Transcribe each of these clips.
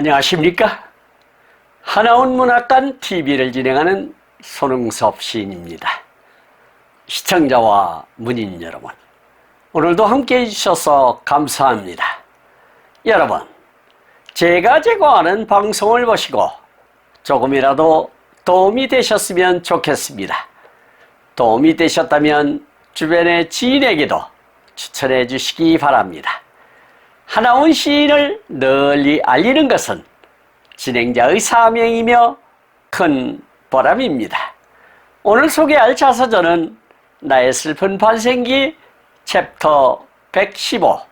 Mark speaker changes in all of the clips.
Speaker 1: 안녕하십니까? 하나원 문학관 TV를 진행하는 손흥섭 시인입니다. 시청자와 문인 여러분, 오늘도 함께 해주셔서 감사합니다. 여러분, 제가 제공하는 방송을 보시고 조금이라도 도움이 되셨으면 좋겠습니다. 도움이 되셨다면 주변의 지인에게도 추천해 주시기 바랍니다. 하나원 시인을 널리 알리는 것은 진행자의 사명이며 큰 보람입니다. 오늘 소개할 자서전은 나의 슬픈 반생기 챕터 115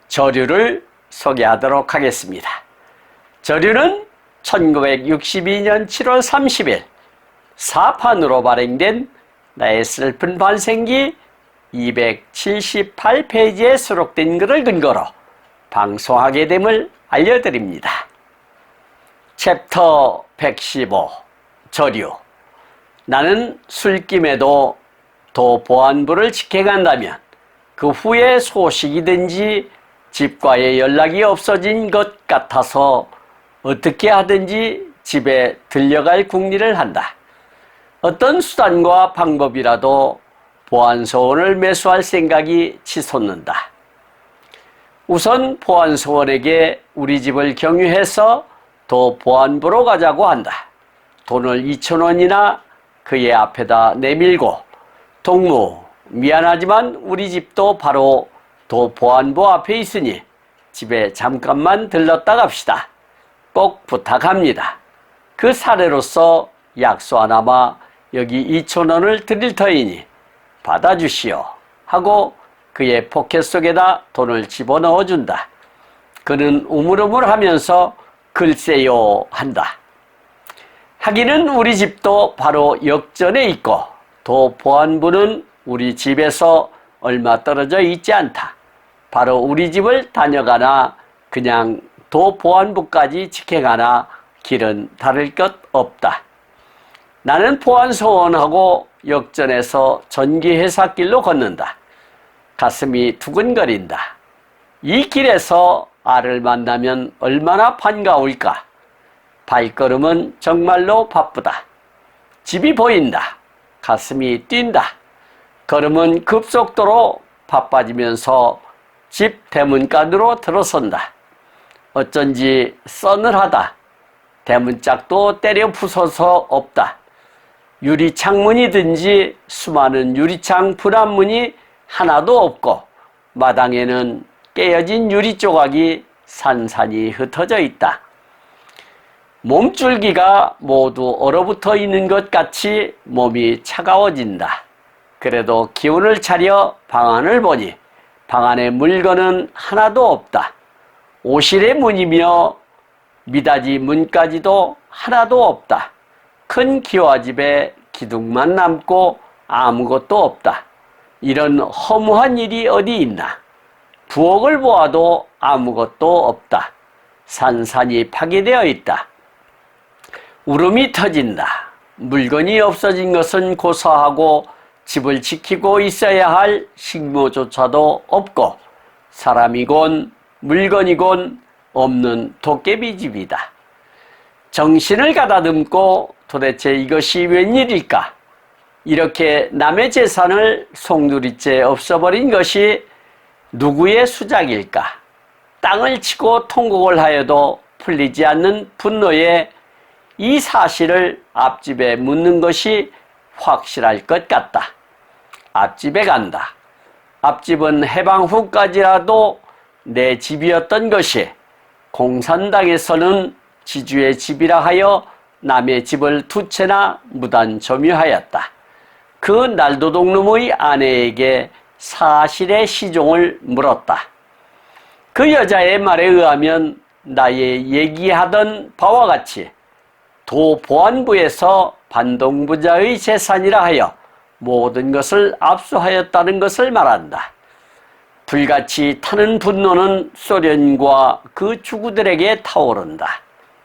Speaker 1: 저류를 소개하도록 하겠습니다. 저류는 1962년 7월 30일 사판으로 발행된 나의 슬픈 반생기 278페이지에 수록된 글을 근거로 방송하게 됨을 알려드립니다. 챕터 115 저류. 나는 술김에도 도 보안부를 지켜간다면 그 후에 소식이든지 집과의 연락이 없어진 것 같아서 어떻게 하든지 집에 들려갈 궁리를 한다. 어떤 수단과 방법이라도 보안소원을 매수할 생각이 치솟는다. 우선 보안소원에게 우리 집을 경유해서 도 보안부로 가자고 한다. 돈을 2,000원이나 그의 앞에다 내밀고 동무, 미안하지만 우리 집도 바로 도 보안부 앞에 있으니 집에 잠깐만 들렀다 갑시다. 꼭 부탁합니다. 그 사례로서 약수 하나마 여기 2,000원을 드릴 터이니 받아주시오 하고 그의 포켓 속에다 돈을 집어넣어 준다. 그는 우물우물하면서 글쎄요 한다. 하기는 우리 집도 바로 역전에 있고 도 보안부는 우리 집에서 얼마 떨어져 있지 않다. 바로 우리 집을 다녀가나 그냥 도 보안부까지 지켜가나 길은 다를 것 없다. 나는 보안소원하고 역전에서 전기회사 길로 걷는다. 가슴이 두근거린다. 이 길에서 아를 만나면 얼마나 반가울까. 발걸음은 정말로 바쁘다. 집이 보인다. 가슴이 뛴다. 걸음은 급속도로 바빠지면서 집 대문간으로 들어선다. 어쩐지 서늘하다. 대문짝도 때려 부숴서 없다. 유리창문이든지 수많은 유리창 분합문이 하나도 없고 마당에는 깨어진 유리 조각이 산산이 흩어져 있다. 몸줄기가 모두 얼어붙어 있는 것 같이 몸이 차가워진다. 그래도 기운을 차려 방안을 보니 방 안에 물건은 하나도 없다. 오실의 문이며 미닫이 문까지도 하나도 없다. 큰 기와집에 기둥만 남고 아무것도 없다. 이런 허무한 일이 어디 있나. 부엌을 보아도 아무것도 없다. 산산이 파괴되어 있다. 울음이 터진다. 물건이 없어진 것은 고사하고 집을 지키고 있어야 할 식모조차도 없고 사람이곤 물건이곤 없는 도깨비 집이다. 정신을 가다듬고 도대체 이것이 웬일일까? 이렇게 남의 재산을 송두리째 없어버린 것이 누구의 수작일까? 땅을 치고 통곡을 하여도 풀리지 않는 분노에 이 사실을 앞집에 묻는 것이 확실할 것 같다. 앞집에 간다. 앞집은 해방 후까지라도 내 집이었던 것이 공산당에서는 지주의 집이라 하여 남의 집을 두 채나 무단 점유하였다. 그 날도둑놈의 아내에게 사실의 시종을 물었다. 그 여자의 말에 의하면 나의 얘기하던 바와 같이 도 보안부에서 반동부자의 재산이라 하여 모든 것을 압수하였다는 것을 말한다. 불같이 타는 분노는 소련과 그 주구들에게 타오른다.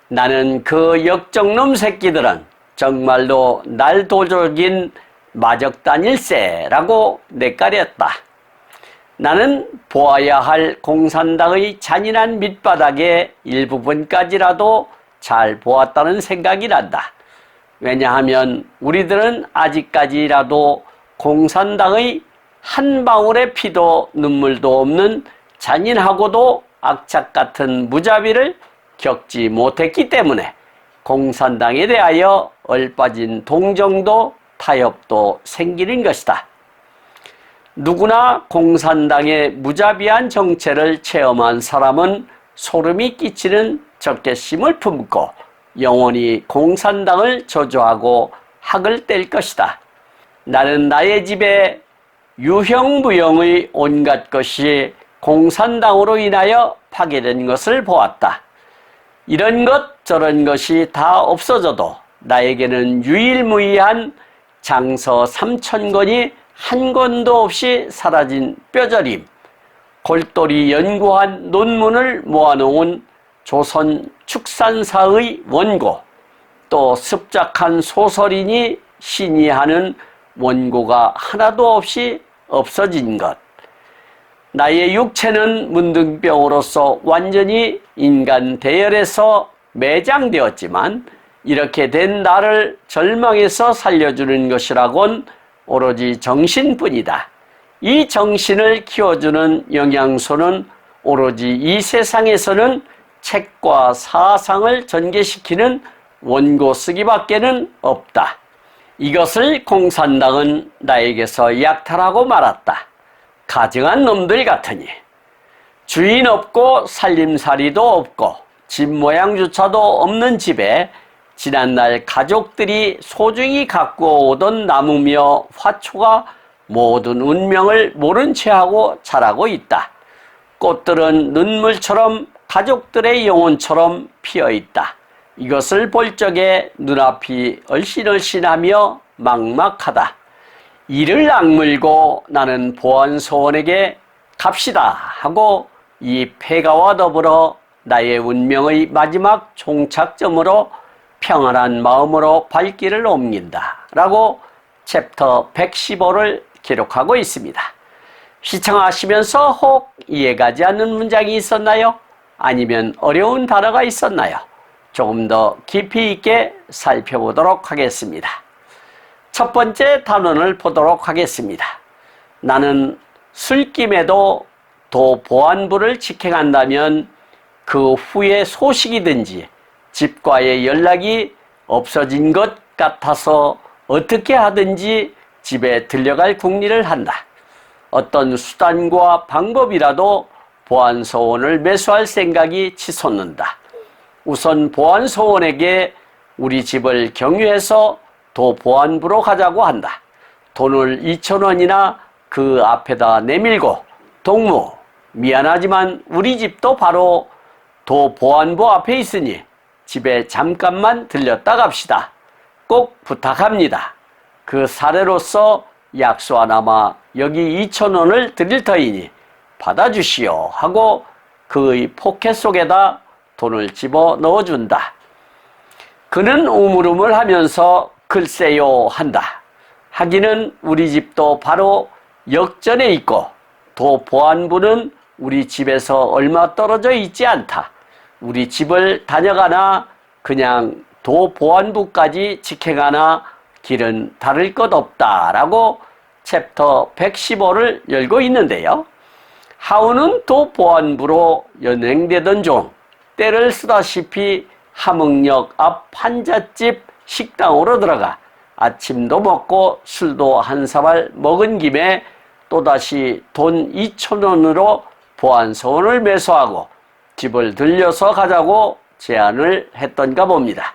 Speaker 1: 나는 그 역적놈 새끼들은 정말로 날 도적인 마적단일세라고 내까렸다. 나는 보아야 할 공산당의 잔인한 밑바닥의 일부분까지라도 잘 보았다는 생각이 난다. 왜냐하면 우리들은 아직까지라도 공산당의 한 방울의 피도 눈물도 없는 잔인하고도 악착 같은 무자비를 겪지 못했기 때문에 공산당에 대하여 얼빠진 동정도 타협도 생기는 것이다. 누구나 공산당의 무자비한 정체를 체험한 사람은 소름이 끼치는 적개심을 품고 영원히 공산당을 저주하고 학을 뗄 것이다. 나는 나의 집에 유형무형의 온갖 것이 공산당으로 인하여 파괴된 것을 보았다. 이런 것 저런 것이 다 없어져도 나에게는 유일무이한 장서 3,000권이 한 권도 없이 사라진 뼈저림, 골똘히 연구한 논문을 모아놓은 조선 축산사의 원고, 또 습작한 소설인이 신의하는 원고가 하나도 없이 없어진 것. 나의 육체는 문둥병으로서 완전히 인간 대열에서 매장되었지만 이렇게 된 나를 절망에서 살려주는 것이라곤 오로지 정신뿐이다. 이 정신을 키워주는 영양소는 오로지 이 세상에서는 책과 사상을 전개시키는 원고 쓰기밖에는 없다. 이것을 공산당은 나에게서 약탈하고 말았다. 가증한 놈들 같으니 주인 없고 살림살이도 없고 집 모양조차도 없는 집에 지난날 가족들이 소중히 갖고 오던 나무며 화초가 모든 운명을 모른 채하고 자라고 있다. 꽃들은 눈물처럼 가족들의 영혼처럼 피어있다. 이것을 볼 적에 눈앞이 얼씬얼씬하며 막막하다. 이를 악물고 나는 보안소원에게 갑시다 하고 이 폐가와 더불어 나의 운명의 마지막 종착점으로 평안한 마음으로 발길을 옮긴다 라고 챕터 115를 기록하고 있습니다. 시청하시면서 혹 이해가지 않는 문장이 있었나요? 아니면 어려운 단어가 있었나요? 조금 더 깊이 있게 살펴보도록 하겠습니다. 첫 번째 단원을 보도록 하겠습니다. 나는 술김에도 도보안부를 직행한다면 그 후에 소식이든지 집과의 연락이 없어진 것 같아서 어떻게 하든지 집에 들려갈 궁리를 한다. 어떤 수단과 방법이라도 보안소원을 매수할 생각이 치솟는다. 우선 보안소원에게 우리 집을 경유해서 도보안부로 가자고 한다. 돈을 2,000원이나 그 앞에다 내밀고 동무, 미안하지만 우리 집도 바로 도보안부 앞에 있으니 집에 잠깐만 들렸다 갑시다. 꼭 부탁합니다. 그 사례로서 약수 하나마 여기 2,000원을 드릴 터이니 받아주시오 하고 그의 포켓 속에다 돈을 집어 넣어준다. 그는 우물우물 하면서 글쎄요 한다. 하기는 우리 집도 바로 역전에 있고 도보안부는 우리 집에서 얼마 떨어져 있지 않다. 우리 집을 다녀가나 그냥 도보안부까지 직행하나 길은 다를 것 없다라고 챕터 115를 열고 있는데요. 하우는 도보안부로 연행되던 중 때를 쓰다시피 함흥역 앞 한잣집 식당으로 들어가 아침도 먹고 술도 한 사발 먹은 김에 또다시 돈 2,000원으로 보안소원을 매수하고 집을 들려서 가자고 제안을 했던가 봅니다.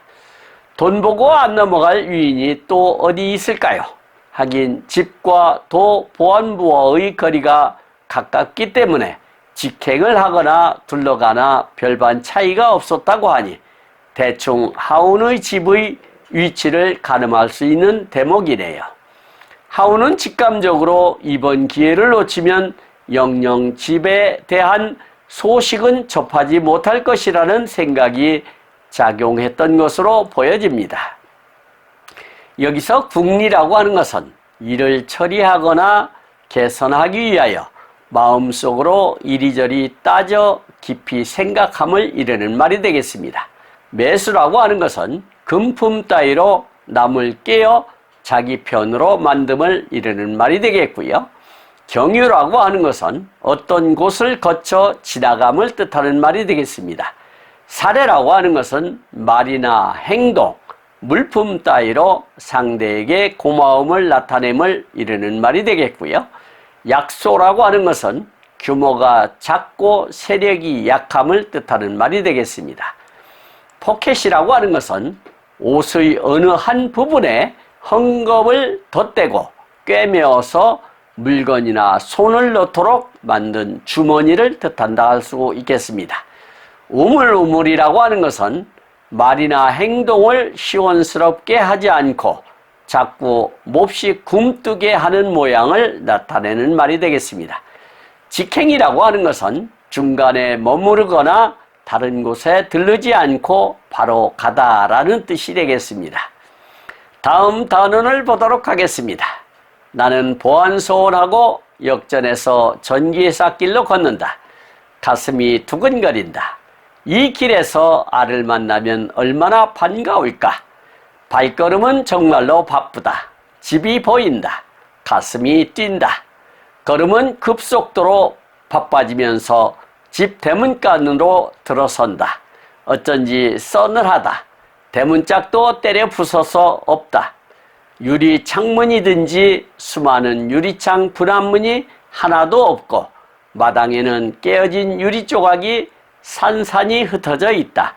Speaker 1: 돈 보고 안 넘어갈 유인이 또 어디 있을까요? 하긴 집과 도보안부와의 거리가 가깝기 때문에 직행을 하거나 둘러가나 별반 차이가 없었다고 하니 대충 하운의 집의 위치를 가늠할 수 있는 대목이네요. 하운은 직감적으로 이번 기회를 놓치면 영영 집에 대한 소식은 접하지 못할 것이라는 생각이 작용했던 것으로 보여집니다. 여기서 궁리라고 하는 것은 일을 처리하거나 개선하기 위하여 마음속으로 이리저리 따져 깊이 생각함을 이르는 말이 되겠습니다. 매수라고 하는 것은 금품 따위로 남을 깨어 자기 편으로 만듦을 이르는 말이 되겠고요. 경유라고 하는 것은 어떤 곳을 거쳐 지나감을 뜻하는 말이 되겠습니다. 사례라고 하는 것은 말이나 행동, 물품 따위로 상대에게 고마움을 나타냄을 이르는 말이 되겠고요. 약소라고 하는 것은 규모가 작고 세력이 약함을 뜻하는 말이 되겠습니다. 포켓이라고 하는 것은 옷의 어느 한 부분에 헝겊을 덧대고 꿰매어서 물건이나 손을 넣도록 만든 주머니를 뜻한다 할 수 있겠습니다. 우물우물이라고 하는 것은 말이나 행동을 시원스럽게 하지 않고 자꾸 몹시 굼뜨게 하는 모양을 나타내는 말이 되겠습니다. 직행이라고 하는 것은 중간에 머무르거나 다른 곳에 들르지 않고 바로 가다라는 뜻이 되겠습니다. 다음 단원을 보도록 하겠습니다. 나는 보안소원하고 역전에서 전기의 싹길로 걷는다. 가슴이 두근거린다. 이 길에서 아를 만나면 얼마나 반가울까. 발걸음은 정말로 바쁘다. 집이 보인다. 가슴이 뛴다. 걸음은 급속도로 바빠지면서 집 대문간으로 들어선다. 어쩐지 서늘하다. 대문짝도 때려 부숴서 없다. 유리 창문이든지 수많은 유리창 분합문이 하나도 없고 마당에는 깨어진 유리 조각이 산산이 흩어져 있다.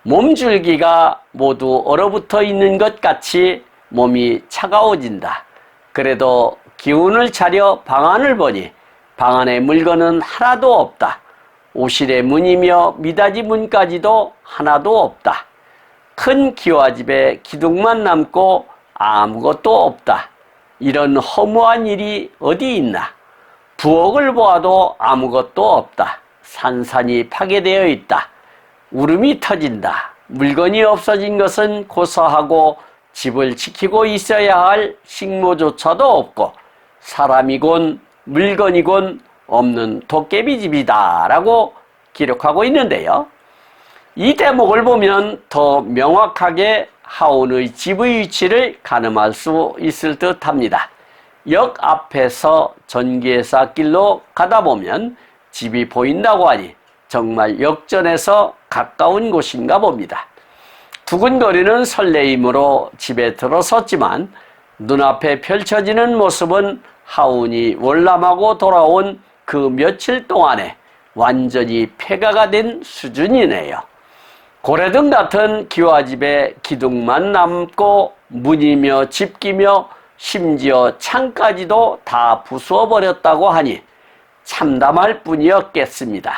Speaker 1: 몸줄기가 모두 얼어붙어 있는 것 같이 몸이 차가워진다. 그래도 기운을 차려 방 안을 보니 방 안에 물건은 하나도 없다. 오실의 문이며 미닫이 문까지도 하나도 없다. 큰 기와집에 기둥만 남고 아무것도 없다. 이런 허무한 일이 어디 있나. 부엌을 보아도 아무것도 없다. 산산이 파괴되어 있다. 울음이 터진다. 물건이 없어진 것은 고사하고 집을 지키고 있어야 할 식모조차도 없고 사람이곤 물건이곤 없는 도깨비집이다 라고 기록하고 있는데요. 이 대목을 보면 더 명확하게 하온의 집의 위치를 가늠할 수 있을 듯 합니다. 역 앞에서 전기의 싹길로 가다 보면 집이 보인다고 하니 정말 역전에서 가까운 곳인가 봅니다. 두근거리는 설레임으로 집에 들어섰지만 눈앞에 펼쳐지는 모습은 하온이 월남하고 돌아온 그 며칠 동안에 완전히 폐가가 된 수준이네요. 고래등 같은 기와집에 기둥만 남고 문이며 집기며 심지어 창까지도 다 부수어버렸다고 하니 참담할 뿐이었겠습니다.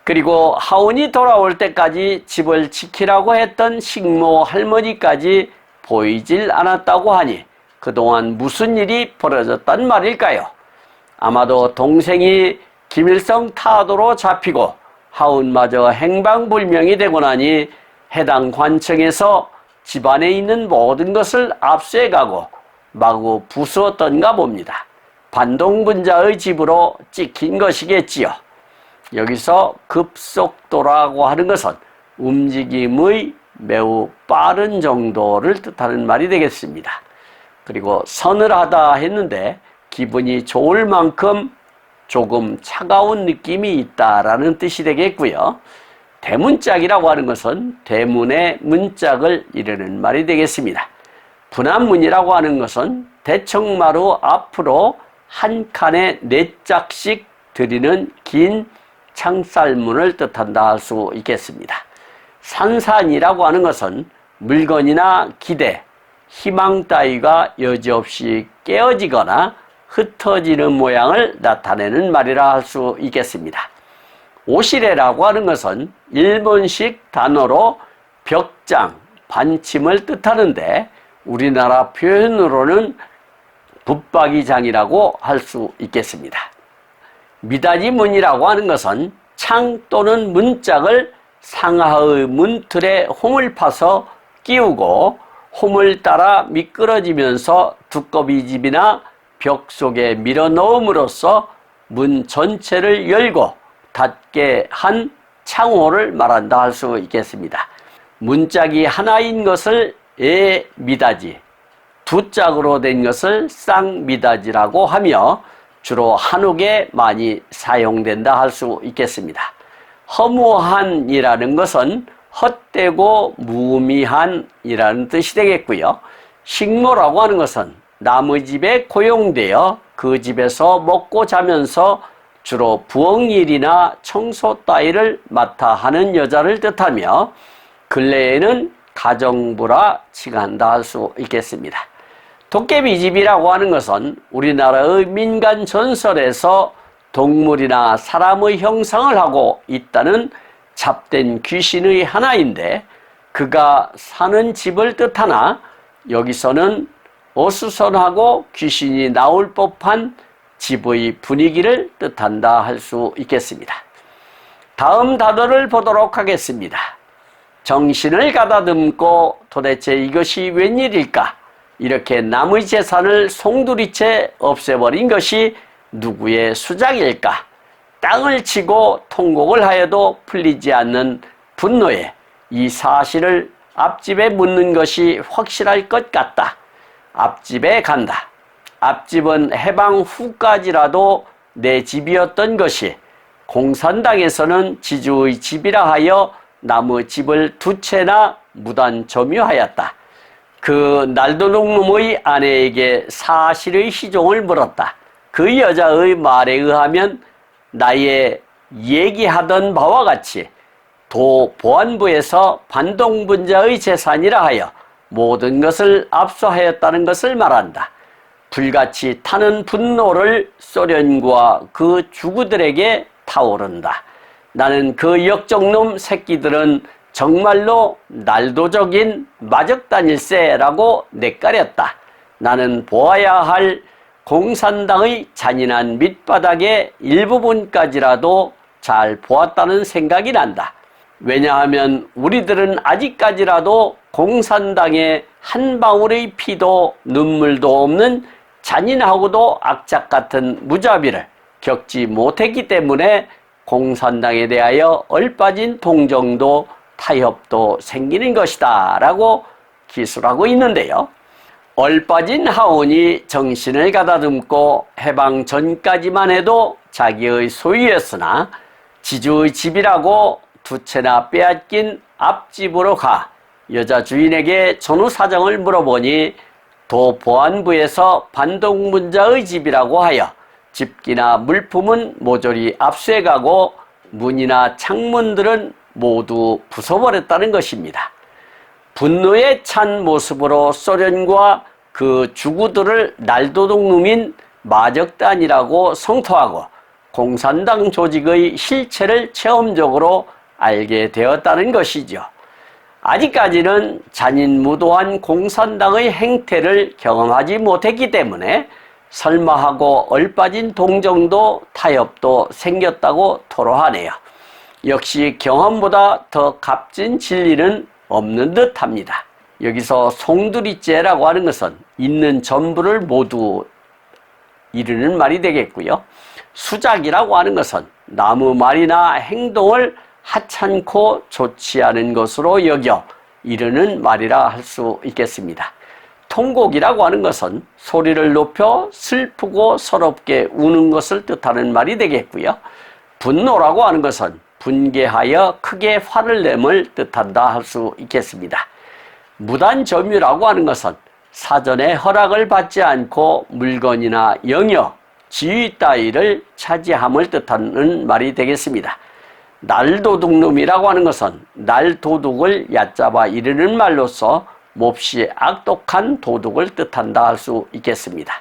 Speaker 1: 그리고 하온이 돌아올 때까지 집을 지키라고 했던 식모 할머니까지 보이질 않았다고 하니 그동안 무슨 일이 벌어졌단 말일까요? 아마도 동생이 김일성 타도로 잡히고 하온마저 행방불명이 되고 나니 해당 관청에서 집안에 있는 모든 것을 압수해가고 마구 부수었던가 봅니다. 반동분자의 집으로 찍힌 것이겠지요. 여기서 급속도라고 하는 것은 움직임의 매우 빠른 정도를 뜻하는 말이 되겠습니다. 그리고 서늘하다 했는데 기분이 좋을 만큼 조금 차가운 느낌이 있다라는 뜻이 되겠고요. 대문짝이라고 하는 것은 대문의 문짝을 이르는 말이 되겠습니다. 분합문이라고 하는 것은 대청마루 앞으로 한 칸에 4짝씩 들이는 긴 창살문을 뜻한다 할 수 있겠습니다. 산산이라고 하는 것은 물건이나 기대, 희망 따위가 여지없이 깨어지거나 흩어지는 모양을 나타내는 말이라 할 수 있겠습니다. 오시레라고 하는 것은 일본식 단어로 벽장, 반침을 뜻하는데 우리나라 표현으로는 붙박이장이라고 할 수 있겠습니다. 미닫이 문이라고 하는 것은 창 또는 문짝을 상하의 문틀에 홈을 파서 끼우고 홈을 따라 미끄러지면서 두꺼비 집이나 벽 속에 밀어 넣음으로써 문 전체를 열고 닫게 한 창호를 말한다 할 수 있겠습니다. 문짝이 하나인 것을 미닫이, 두 짝으로 된 것을 쌍미닫이라고 하며 주로 한옥에 많이 사용된다 할 수 있겠습니다. 허무한이라는 것은 헛되고 무미한이라는 뜻이 되겠고요. 식모라고 하는 것은 남의 집에 고용되어 그 집에서 먹고 자면서 주로 부엌일이나 청소 따위를 맡아 하는 여자를 뜻하며 근래에는 가정부라 칭한다 할 수 있겠습니다. 도깨비집이라고 하는 것은 우리나라의 민간 전설에서 동물이나 사람의 형상을 하고 있다는 잡된 귀신의 하나인데 그가 사는 집을 뜻하나 여기서는 어수선하고 귀신이 나올 법한 집의 분위기를 뜻한다 할 수 있겠습니다. 다음 단어를 보도록 하겠습니다. 정신을 가다듬고 도대체 이것이 웬일일까? 이렇게 남의 재산을 송두리째 없애버린 것이 누구의 수작일까? 땅을 치고 통곡을 하여도 풀리지 않는 분노에 이 사실을 앞집에 묻는 것이 확실할 것 같다. 앞집에 간다. 앞집은 해방 후까지라도 내 집이었던 것이 공산당에서는 지주의 집이라 하여 남의 집을 두 채나 무단 점유하였다. 그 날도둑놈의 아내에게 사실의 시종을 물었다. 그 여자의 말에 의하면 나의 얘기하던 바와 같이 도 보안부에서 반동분자의 재산이라 하여 모든 것을 압수하였다는 것을 말한다. 불같이 타는 분노를 소련과 그 주구들에게 타오른다. 나는 그 역적놈 새끼들은 정말로 날도적인 마적단일세라고 내까렸다. 나는 보아야 할 공산당의 잔인한 밑바닥의 일부분까지라도 잘 보았다는 생각이 난다. 왜냐하면 우리들은 아직까지라도 공산당의 한 방울의 피도 눈물도 없는 잔인하고도 악착 같은 무자비를 겪지 못했기 때문에 공산당에 대하여 얼빠진 동정도 타협도 생기는 것이다 라고 기술하고 있는데요. 얼빠진 하온이 정신을 가다듬고 해방 전까지만 해도 자기의 소유였으나 지주의 집이라고 두 채나 빼앗긴 앞집으로 가 여자 주인에게 전후 사정을 물어보니 도 보안부에서 반동문자의 집이라고 하여 집기나 물품은 모조리 압수해가고 문이나 창문들은 모두 부숴버렸다는 것입니다. 분노에 찬 모습으로 소련과 그 주구들을 날도둑놈인 마적단이라고 성토하고 공산당 조직의 실체를 체험적으로 알게 되었다는 것이죠. 아직까지는 잔인무도한 공산당의 행태를 경험하지 못했기 때문에 설마하고 얼빠진 동정도 타협도 생겼다고 토로하네요. 역시 경험보다 더 값진 진리는 없는 듯합니다. 여기서 송두리째라고 하는 것은 있는 전부를 모두 이르는 말이 되겠고요. 수작이라고 하는 것은 남의 말이나 행동을 하찮고 좋지 않은 것으로 여겨 이르는 말이라 할 수 있겠습니다. 통곡이라고 하는 것은 소리를 높여 슬프고 서럽게 우는 것을 뜻하는 말이 되겠고요. 분노라고 하는 것은 분개하여 크게 화를 내을 뜻한다 할 수 있겠습니다. 무단점유라고 하는 것은 사전에 허락을 받지 않고 물건이나 영역, 지위 따위를 차지함을 뜻하는 말이 되겠습니다. 날도둑놈이라고 하는 것은 날도둑을 얕잡아 이르는 말로서 몹시 악독한 도둑을 뜻한다 할 수 있겠습니다.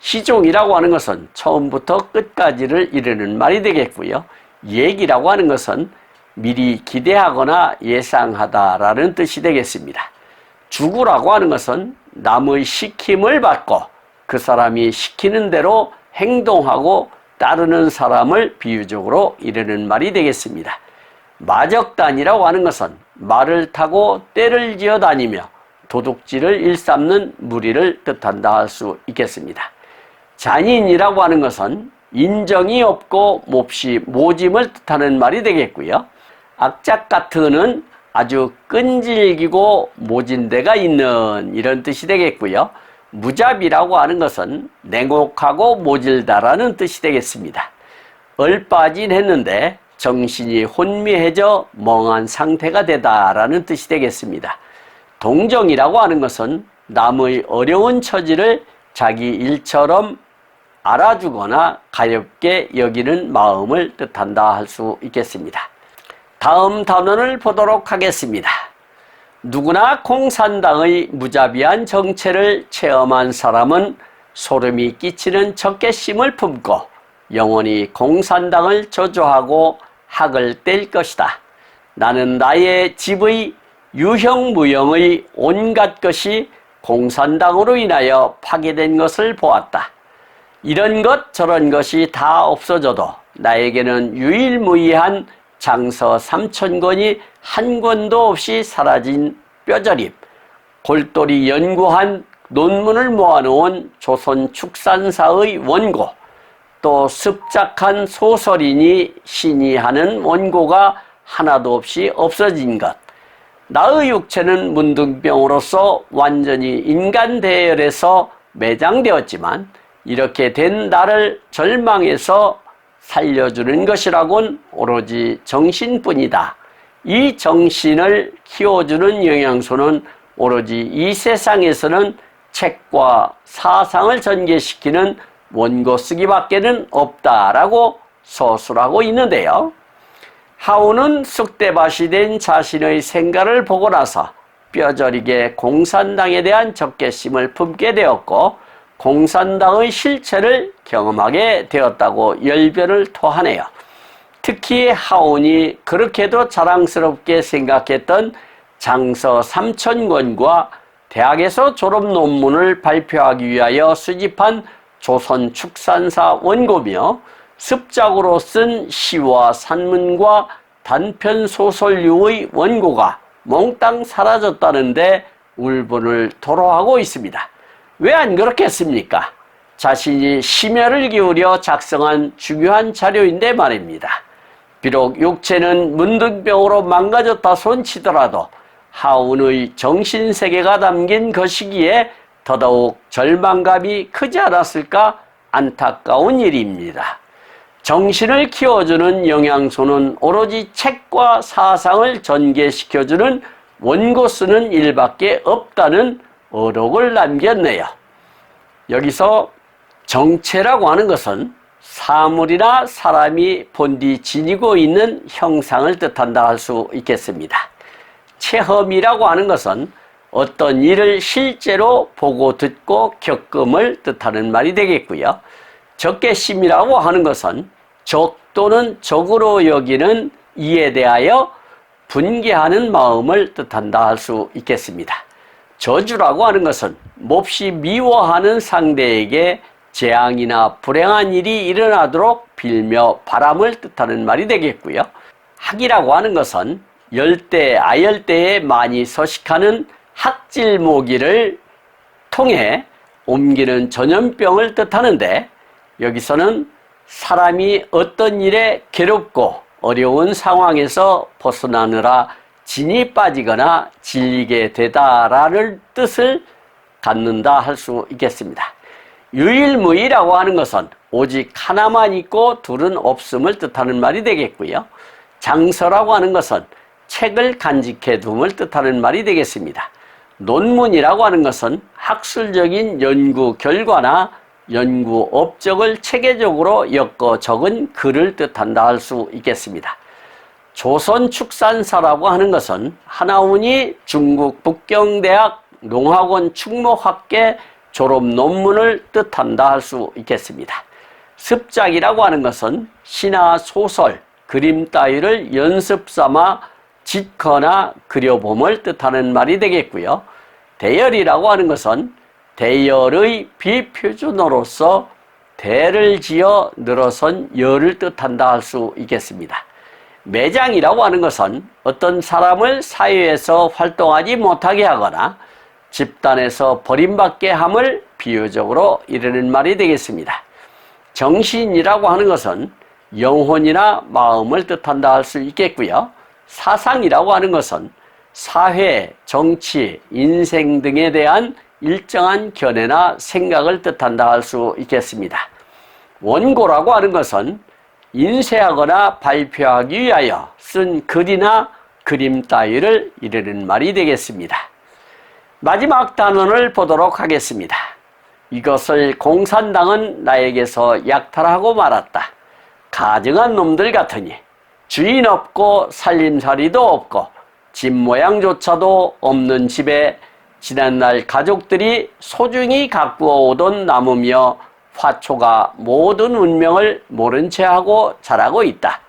Speaker 1: 시종이라고 하는 것은 처음부터 끝까지를 이르는 말이 되겠고요. 얘기라고 하는 것은 미리 기대하거나 예상하다라는 뜻이 되겠습니다. 주구라고 하는 것은 남의 시킴을 받고 그 사람이 시키는 대로 행동하고 따르는 사람을 비유적으로 이르는 말이 되겠습니다. 마적단이라고 하는 것은 말을 타고 떼를 지어 다니며 도둑질을 일삼는 무리를 뜻한다 할 수 있겠습니다. 잔인이라고 하는 것은 인정이 없고 몹시 모짐을 뜻하는 말이 되겠고요. 악작 같은은 아주 끈질기고 모진 데가 있는 이런 뜻이 되겠고요. 무자비라고 하는 것은 냉혹하고 모질다라는 뜻이 되겠습니다. 얼빠진 했는데 정신이 혼미해져 멍한 상태가 되다라는 뜻이 되겠습니다. 동정이라고 하는 것은 남의 어려운 처지를 자기 일처럼 알아주거나 가볍게 여기는 마음을 뜻한다 할 수 있겠습니다. 다음 단원을 보도록 하겠습니다. 누구나 공산당의 무자비한 정체를 체험한 사람은 소름이 끼치는 적개심을 품고 영원히 공산당을 저주하고 학을 뗄 것이다. 나는 나의 집의 유형무형의 온갖 것이 공산당으로 인하여 파괴된 것을 보았다. 이런 것 저런 것이 다 없어져도 나에게는 유일무이한 장서 3,000권이 한 권도 없이 사라진 뼈저립, 골똘히 연구한 논문을 모아놓은 조선 축산사의 원고, 또 습작한 소설인이 신이 하는 원고가 하나도 없이 없어진 것, 나의 육체는 문둥병으로서 완전히 인간 대열에서 매장되었지만 이렇게 된 나를 절망에서 살려주는 것이라곤 오로지 정신뿐이다. 이 정신을 키워주는 영양소는 오로지 이 세상에서는 책과 사상을 전개시키는 원고 쓰기밖에는 없다라고 서술하고 있는데요. 하우는 쑥대밭이 된 자신의 생가를 보고 나서 뼈저리게 공산당에 대한 적개심을 품게 되었고 공산당의 실체를 경험하게 되었다고 열변을 토하네요. 특히 하운이 그렇게도 자랑스럽게 생각했던 장서 3,000권과 대학에서 졸업 논문을 발표하기 위하여 수집한 조선 축산사 원고며 습작으로 쓴 시와 산문과 단편 소설류의 원고가 몽땅 사라졌다는데 울분을 토로하고 있습니다. 왜 안 그렇겠습니까? 자신이 심혈을 기울여 작성한 중요한 자료인데 말입니다. 비록 육체는 문둥병으로 망가졌다 손치더라도 하운의 정신세계가 담긴 것이기에 더더욱 절망감이 크지 않았을까 안타까운 일입니다. 정신을 키워주는 영양소는 오로지 책과 사상을 전개시켜주는 원고 쓰는 일밖에 없다는 어록을 남겼네요. 여기서 정체라고 하는 것은 사물이나 사람이 본디 지니고 있는 형상을 뜻한다 할 수 있겠습니다. 체험이라고 하는 것은 어떤 일을 실제로 보고 듣고 겪음을 뜻하는 말이 되겠고요. 적개심이라고 하는 것은 적 또는 적으로 여기는 이에 대하여 분개하는 마음을 뜻한다 할 수 있겠습니다. 저주라고 하는 것은 몹시 미워하는 상대에게 재앙이나 불행한 일이 일어나도록 빌며 바람을 뜻하는 말이 되겠고요. 학이라고 하는 것은 열대, 아열대에 많이 서식하는 학질모기를 통해 옮기는 전염병을 뜻하는데 여기서는 사람이 어떤 일에 괴롭고 어려운 상황에서 벗어나느라 진이 빠지거나 질리게 되다라는 뜻을 갖는다 할 수 있겠습니다. 유일무이라고 하는 것은 오직 하나만 있고 둘은 없음을 뜻하는 말이 되겠고요. 장서라고 하는 것은 책을 간직해 둠을 뜻하는 말이 되겠습니다. 논문이라고 하는 것은 학술적인 연구 결과나 연구 업적을 체계적으로 엮어 적은 글을 뜻한다 할 수 있겠습니다. 조선 축산사라고 하는 것은 하나운이 중국 북경대학 농학원 축목학계 졸업 논문을 뜻한다 할 수 있겠습니다. 습작이라고 하는 것은 시나 소설, 그림 따위를 연습 삼아 짓거나 그려봄을 뜻하는 말이 되겠고요. 대열이라고 하는 것은 대열의 비표준어로서 대를 지어 늘어선 열을 뜻한다 할 수 있겠습니다. 매장이라고 하는 것은 어떤 사람을 사회에서 활동하지 못하게 하거나 집단에서 버림받게 함을 비유적으로 이르는 말이 되겠습니다. 정신이라고 하는 것은 영혼이나 마음을 뜻한다 할 수 있겠고요. 사상이라고 하는 것은 사회, 정치, 인생 등에 대한 일정한 견해나 생각을 뜻한다 할 수 있겠습니다. 원고라고 하는 것은 인쇄하거나 발표하기 위하여 쓴 글이나 그림 따위를 이르는 말이 되겠습니다. 마지막 단원을 보도록 하겠습니다. 이것을 공산당은 나에게서 약탈하고 말았다. 가증한 놈들 같으니 주인 없고 살림살이도 없고 집 모양조차도 없는 집에 지난날 가족들이 소중히 가꾸어 오던 나무며 화초가 모든 운명을 모른 채 하고 자라고 있다.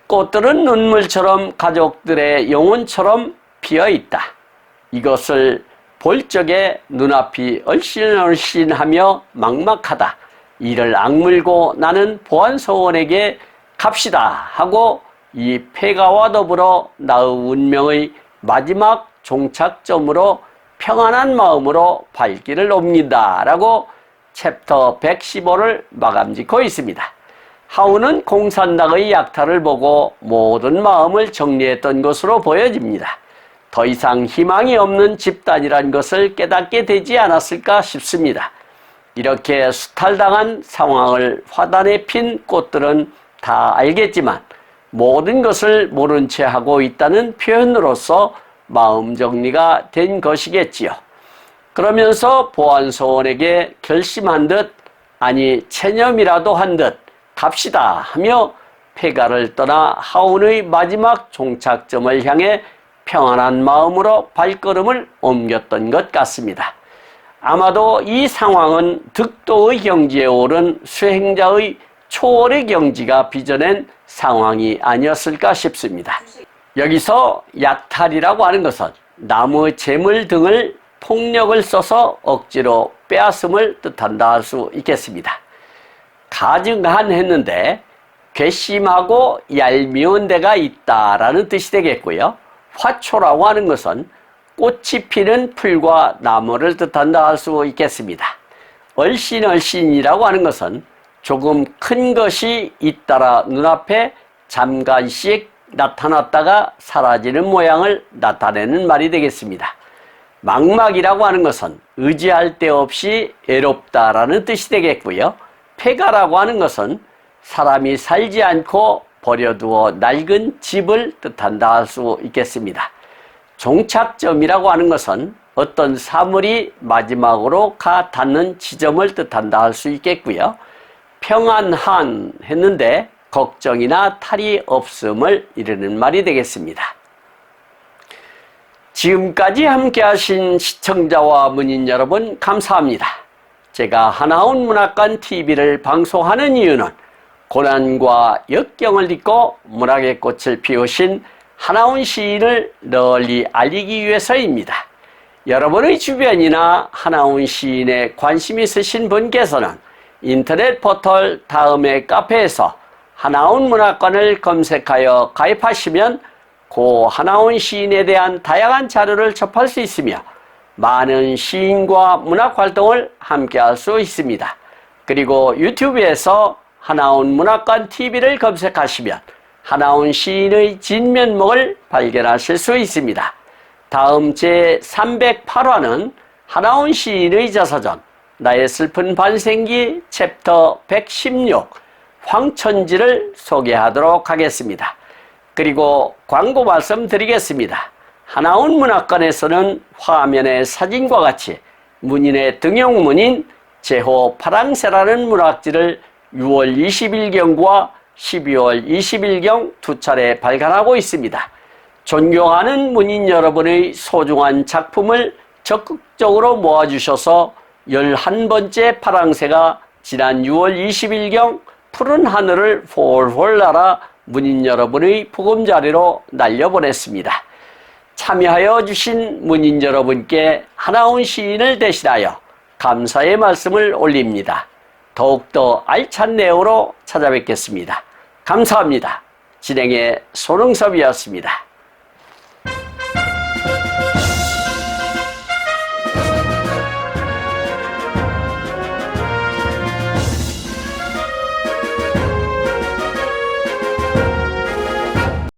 Speaker 1: 꽃들은 눈물처럼 가족들의 영혼처럼 피어 있다. 이것을 볼 적에 눈앞이 얼씬얼씬하며 막막하다. 이를 악물고 나는 보안소원에게 갑시다 하고 이 폐가와 더불어 나의 운명의 마지막 종착점으로 평안한 마음으로 발길을 옮긴다 라고 챕터 115를 마감 짓고 있습니다. 하우는 공산당의 약탈을 보고 모든 마음을 정리했던 것으로 보여집니다. 더 이상 희망이 없는 집단이란 것을 깨닫게 되지 않았을까 싶습니다. 이렇게 수탈당한 상황을 화단에 핀 꽃들은 다 알겠지만 모든 것을 모른 채 하고 있다는 표현으로서 마음 정리가 된 것이겠지요. 그러면서 보안소원에게 결심한 듯, 아니 체념이라도 한 듯 갑시다 하며 폐가를 떠나 하운의 마지막 종착점을 향해 평안한 마음으로 발걸음을 옮겼던 것 같습니다. 아마도 이 상황은 득도의 경지에 오른 수행자의 초월의 경지가 빚어낸 상황이 아니었을까 싶습니다. 여기서 약탈이라고 하는 것은 나무 재물 등을 폭력을 써서 억지로 빼앗음을 뜻한다 할 수 있겠습니다. 가증한 했는데 괘씸하고 얄미운 데가 있다라는 뜻이 되겠고요. 화초라고 하는 것은 꽃이 피는 풀과 나무를 뜻한다 할 수 있겠습니다. 얼씬얼씬이라고 하는 것은 조금 큰 것이 잇따라 눈앞에 잠깐씩 나타났다가 사라지는 모양을 나타내는 말이 되겠습니다. 막막이라고 하는 것은 의지할 데 없이 애롭다라는 뜻이 되겠고요. 폐가라고 하는 것은 사람이 살지 않고 버려두어 낡은 집을 뜻한다 할 수 있겠습니다. 종착점이라고 하는 것은 어떤 사물이 마지막으로 가 닿는 지점을 뜻한다 할 수 있겠고요. 평안한 했는데 걱정이나 탈이 없음을 이르는 말이 되겠습니다. 지금까지 함께 하신 시청자와 문인 여러분 감사합니다. 제가 하나온 문학관 TV를 방송하는 이유는 고난과 역경을 딛고 문학의 꽃을 피우신 하나온 시인을 널리 알리기 위해서입니다. 여러분의 주변이나 하나온 시인에 관심 있으신 분께서는 인터넷 포털 다음의 카페에서 하나온 문학관을 검색하여 가입하시면 고 하나온 시인에 대한 다양한 자료를 접할 수 있으며 많은 시인과 문학활동을 함께 할 수 있습니다. 그리고 유튜브에서 하나온 문학관 TV를 검색하시면 하나온 시인의 진면목을 발견하실 수 있습니다. 다음 제308화는 하나온 시인의 자서전 나의 슬픈 반생기 챕터 116 황천지를 소개하도록 하겠습니다. 그리고 광고 말씀드리겠습니다. 하나온 문학관에서는 화면의 사진과 같이 문인의 등용문인 제호 파랑새라는 문학지를 6월 20일경과 12월 20일경 두 차례 발간하고 있습니다. 존경하는 문인 여러분의 소중한 작품을 적극적으로 모아주셔서 11번째 파랑새가 지난 6월 20일경 푸른 하늘을 홀홀 날아 문인 여러분의 보금자리로 날려보냈습니다. 참여하여 주신 문인 여러분께 하나온 시인을 대신하여 감사의 말씀을 올립니다. 더욱더 알찬 내용으로 찾아뵙겠습니다. 감사합니다. 진행의 손흥섭이었습니다.